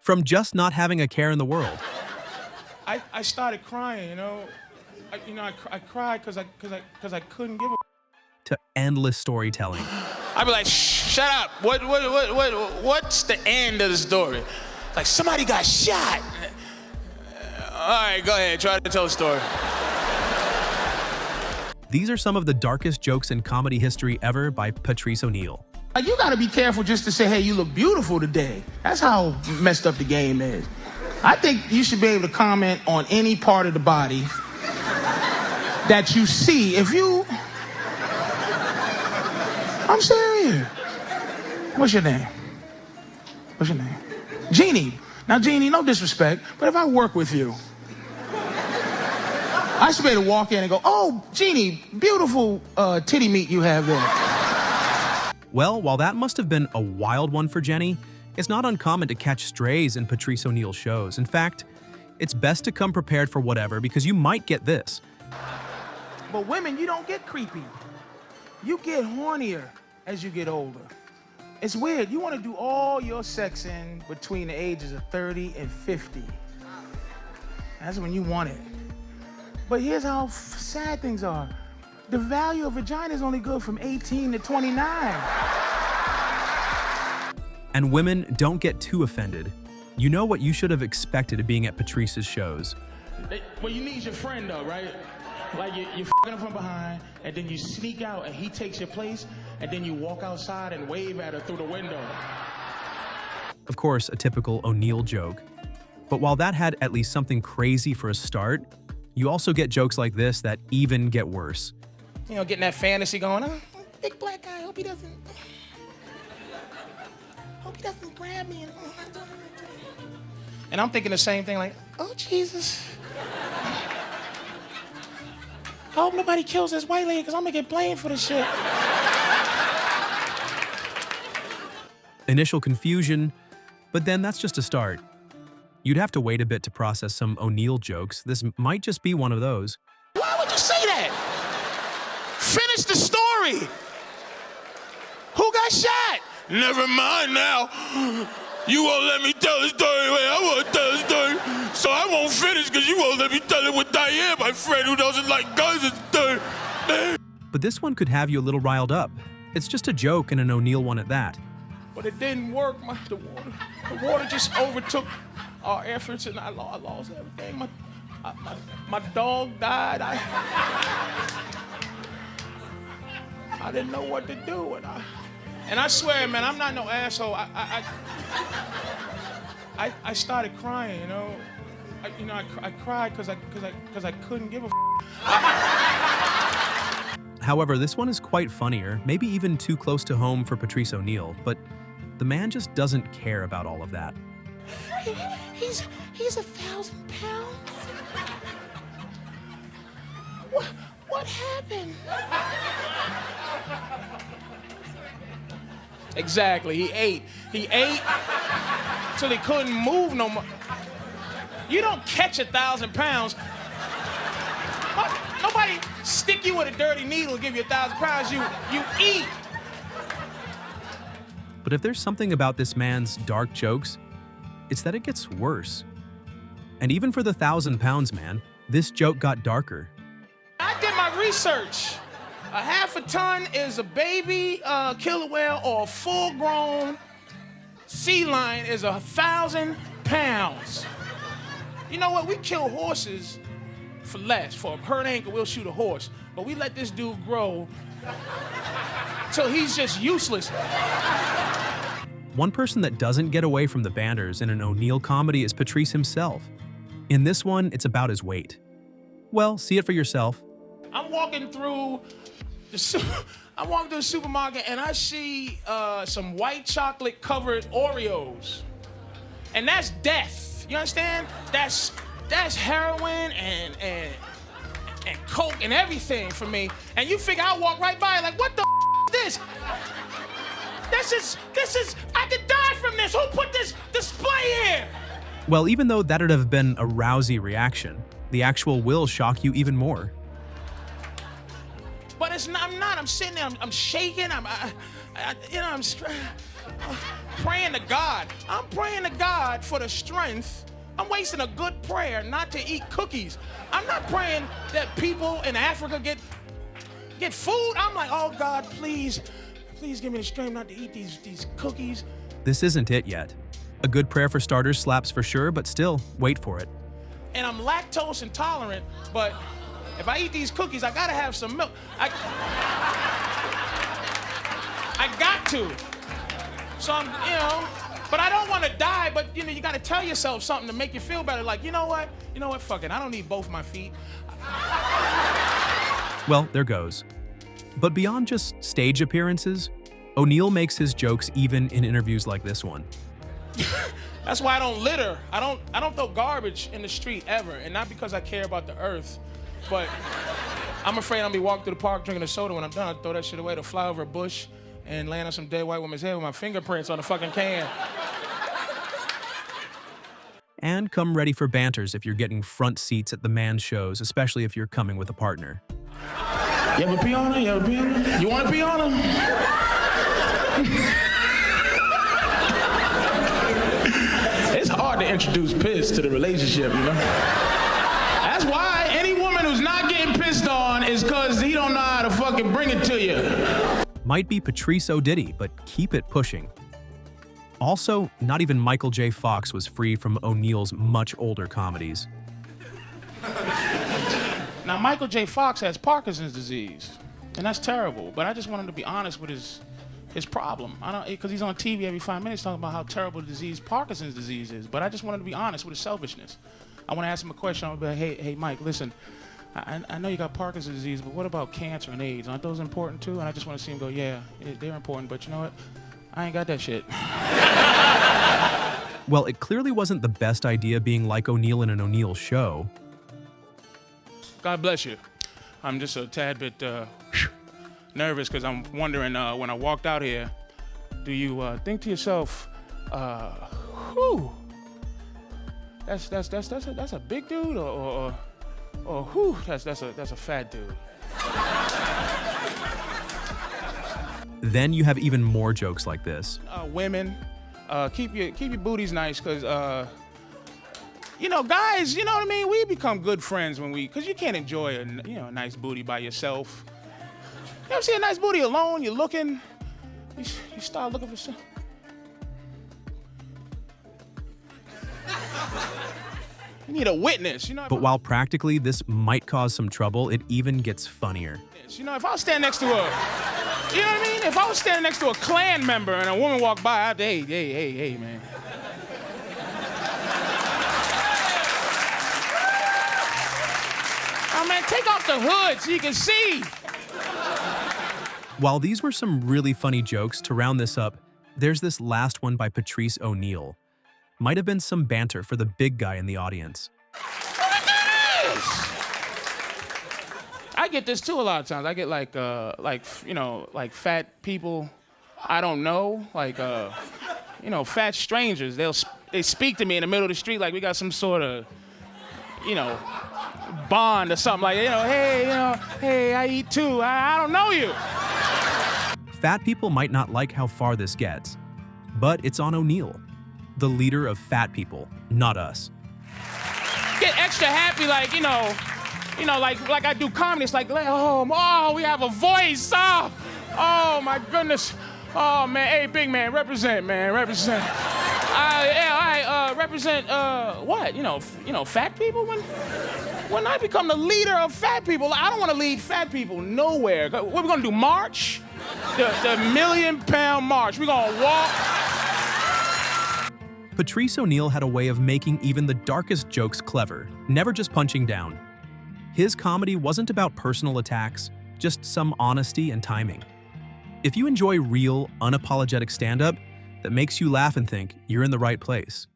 from just not having a care in the world. I started crying, you know. I cried because I couldn't give a To endless storytelling. I'd be like, shut up. What's the end of the story? Like, somebody got shot. All right, go ahead, try to tell a story. These are some of the darkest jokes in comedy history ever by PatriceONeal. Like, you gotta be careful just to say, hey, you look beautiful today. That's how messed up the game is. I think you should be able to comment on any part of the body that you see. If you... I'm serious. What's your name? What's your name? Jeannie. Now, Jeannie, no disrespect, but if I work with you, I should be able to walk in and go, oh, Jeannie, beautiful titty meat you have there. Well, while that must have been a wild one for Jenny, it's not uncommon to catch strays in PatriceONeal shows. In fact, it's best to come prepared for whatever because you might get this. But women, you don't get creepy. You get hornier as you get older. It's weird. You want to do all your sexing between the ages of 30 and 50. That's when you want it. But here's how sad things are. The value of vagina is only good from 18 to 29. And women, don't get too offended. You know what you should have expected being at Patrice's shows. Well, you need your friend though, right? Like you're f***ing him from behind, and then you sneak out and he takes your place, and then you walk outside and wave at her through the window. Of course, a typical O'Neal joke. But while that had at least something crazy for a start, you also get jokes like this that even get worse. You know, getting that fantasy going, oh, big black guy, hope he doesn't grab me. And I'm thinking the same thing, like, oh, Jesus. I hope nobody kills this white lady because I'm gonna get blamed for this shit. Initial confusion, but then that's just a start. You'd have to wait a bit to process some O'Neal jokes. This might just be one of those. Why would you say that? Finish the story. Who got shot? Never mind now. You won't let me tell the story the way I want to tell the story. So I won't finish because you won't let me tell it with Diane, my friend who doesn't like guns and stuff. But this one could have you a little riled up. It's just a joke and an O'Neal one at that. But it didn't work. The water just overtook our efforts and I lost everything. My dog died. I didn't know what to do. And I swear, man, I'm not no asshole. I started crying, you know. I cried because I couldn't give a However, this one is quite funnier, maybe even too close to home for PatriceONeal, but the man just doesn't care about all of that. He's 1,000 pounds. What happened? Exactly. He ate till he couldn't move no more. You don't catch 1,000 pounds. Nobody stick you with a dirty needle and give you 1,000 pounds. You eat. But if there's something about this man's dark jokes, it's that it gets worse. And even for the 1,000 pounds man, this joke got darker. I did my research. A half a ton is a baby killer whale, or a full-grown sea lion is 1,000 pounds. You know what? We kill horses for less. For a hurt ankle, we'll shoot a horse. But we let this dude grow till he's just useless. One person that doesn't get away from the banters in an O'Neal comedy is Patrice himself. In this one, it's about his weight. Well, see it for yourself. I'm walking through the supermarket and I see some white chocolate covered Oreos. And that's death. You understand? That's heroin and coke and everything for me. And you figure I'll walk right by like, what the is this? This is, I could die from this. Who put this display here? Well, even though that'd have been a rousy reaction, the actual will shock you even more. But it's not, I'm sitting there, I'm shaking, I'm praying to God. I'm praying to God for the strength. I'm wasting a good prayer not to eat cookies. I'm not praying that people in Africa get food. I'm like, oh God, please give me the strength not to eat these cookies. This isn't it yet. A good prayer for starters slaps for sure, but still, wait for it. And I'm lactose intolerant, but if I eat these cookies, I gotta have some milk. I got to. So I'm, but I don't want to die, but you gotta tell yourself something to make you feel better. Like, you know what, fuck it, I don't need both my feet. Well, there goes. But beyond just stage appearances, O'Neal makes his jokes even in interviews like this one. That's why I don't litter. I don't throw garbage in the street ever, and not because I care about the earth, but I'm afraid I'm gonna be walking through the park drinking a soda when I'm done. I throw that shit away to fly over a bush and land on some dead white woman's head with my fingerprints on the fucking can. And come ready for banters if you're getting front seats at the man shows, especially if you're coming with a partner. You ever pee on her? You ever pee on her? You want to pee on her? It's hard to introduce piss to the relationship, That's why any woman who's not getting pissed on is because he don't know how to fucking bring it to you. Might be Patrice O'Diddy, but keep it pushing. Also, not even Michael J. Fox was free from O'Neal's much older comedies. Now, Michael J. Fox has Parkinson's disease, and that's terrible, but I just want him to be honest with his problem. Because he's on TV every 5 minutes talking about how terrible the disease Parkinson's disease is, but I just want him to be honest with his selfishness. I want to ask him a question. I'll be like, hey, Mike, listen, I know you got Parkinson's disease, but what about cancer and AIDS? Aren't those important too? And I just want to see him go, yeah, they're important, but you know what? I ain't got that shit. Well, it clearly wasn't the best idea being like O'Neal in an O'Neal show. God bless you. I'm just a tad bit nervous because I'm wondering when I walked out here, do you think to yourself, whew, that's a big dude, or whew, that's a fat dude. Then you have even more jokes like this. Women, keep your booties nice, because guys, you know what I mean? We become good friends because you can't enjoy a nice booty by yourself. You ever see a nice booty alone? You're looking, you start looking for some. You need a witness, But while practically this might cause some trouble, it even gets funnier. If I was standing next to if I was standing next to a Klan member and a woman walked by, I'd say, hey, man. Oh, man, take off the hood so you can see. While these were some really funny jokes, to round this up, there's this last one by Patrice O'Neal. Might have been some banter for the big guy in the audience. I get this too a lot of times. I get like fat people I don't know, fat strangers. They speak to me in the middle of the street like we got some sort of, bond or something, like, hey, I eat too. I don't know you. Fat people might not like how far this gets, but it's on O'Neal, the leader of fat people, not us. Get extra happy, like I do comedy. It's like, oh, we have a voice. Oh my goodness. Oh man, hey, big man, represent, man, represent. I represent what? Fat people. When I become the leader of fat people, I don't want to lead fat people nowhere. What we gonna do? March? The $1 million march. We gonna walk. Patrice O'Neal had a way of making even the darkest jokes clever, never just punching down. His comedy wasn't about personal attacks, just some honesty and timing. If you enjoy real, unapologetic stand-up that makes you laugh and think, you're in the right place.